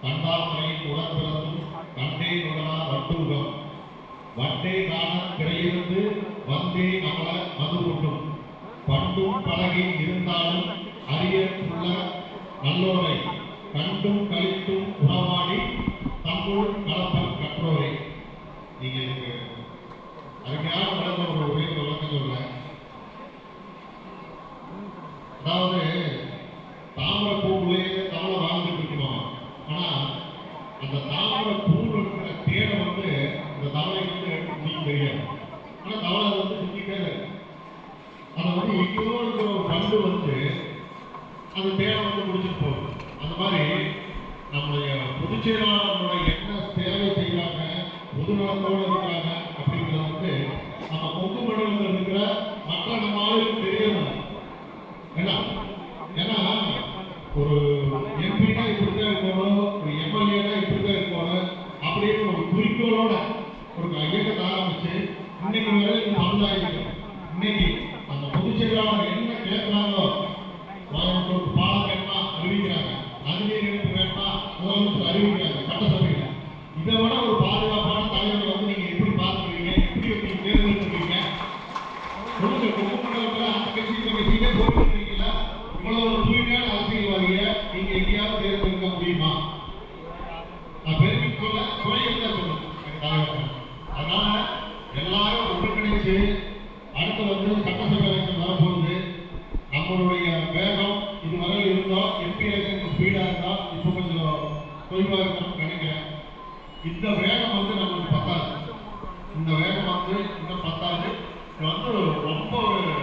கண்டாமலையின் உடன்பிறந்தும் கண்டே நுகரா வட்டூகம் வண்டே காண திரையிருந்து வந்தே அமல மது கொண்டும் பண்டும் பழகி இருந்தாலும் அரியற்குள்ள நல்லோரை கண்டும் கழித்தும் உறவாடி தம்முள் கலப்பல் கற்றோரை. நீங்க இதுக்கு அருமையான வளர்ந்த ஒரு உயர்ந்த விளக்கம் சொல்ல, அதாவது தாமரை பூவுலேயே தவளை வாழ்ந்துட்டு இருக்கணும். ஆனா அந்த தாமரை பூவில் இருக்கிற தேனை வந்து அந்த தவளைக்கு வந்து நீங்க தெரியாது. ஆனா தவளை வந்து சுத்திட்டே இருக்கு. அதை வந்து எங்கேயோ இருக்கிற ஒரு பண்டு வந்து அந்த தேனை வந்து முடிச்சுட்டு போகுது. அந்த மாதிரி நம்முடைய பொதுச் செயலாளர்களுடைய என்ன சேவை செய்யறாங்க, பொதுநலத்தோடு இருக்கிறாங்க அப்படிங்கிறத வந்து நம்ம கொங்கு மண்டலத்தில் இருக்கிற மற்ற நம்ம ஆளுக்கு தெரியணும். ஏன்னா ஒரு எம்பினா இப்படிதான் இருக்கணும், ஒரு எம்எல்ஏனா இப்படிதான் இருக்கணும் அப்படின்னு ஒரு குறிக்கோளோட ஒரு இயக்கத்தை ஆரம்பிச்சு இன்னைக்கு வரை சமுதாயத்துக்கு இன்னைக்கு அந்த பொதுச் செயலாளர் என்ன கேட்கிறாங்களோ, ஒரு பாலம் வேணுமா அறிவிக்கிறாங்க, நதிநீர் இணைப்பு வேணுமா முதலமைச்சர் அறிவிக்கிறாங்க சட்டசபையில். இதை விட ஒரு பாதுகாப்பான தலைவரை வந்து நீங்க எப்படி பார்த்துருவீங்க, எப்படி நீங்க தேர்ந்தெடுத்துருவீங்க சொல்லுங்க. கொங்கு மண்டலத்தில் அந்த கட்சி இந்த கட்சியிலே போட்டுருக்கீங்களா? இவ்வளவு ஒரு தூய்மையான அரசியல்வாதிய நீங்க எங்கேயாவது தேர்ந்தெடுக்க முடியுமா? நான் பெருமை சொல்ல குறையதான் சொல்லுங்க. அதனால எல்லாரும் ஒருங்கிணைச்சு அடுத்து வந்து சட்டசபை எலெக்ஷன் வரப்போகுது. நம்மளுடைய வேகம் இதுவரை இருந்தோம், எம்பி எலெக்ஷன் ஸ்பீடா இருந்தா இப்போ கொஞ்சம் தொய்வா இருக்கணும்னு நினைக்கிறேன். இந்த வேகம் வந்து நம்மளுக்கு பத்தாது. இந்த வேகம் வந்து இன்னும் பத்தாது. இது வந்து ரொம்ப ஒரு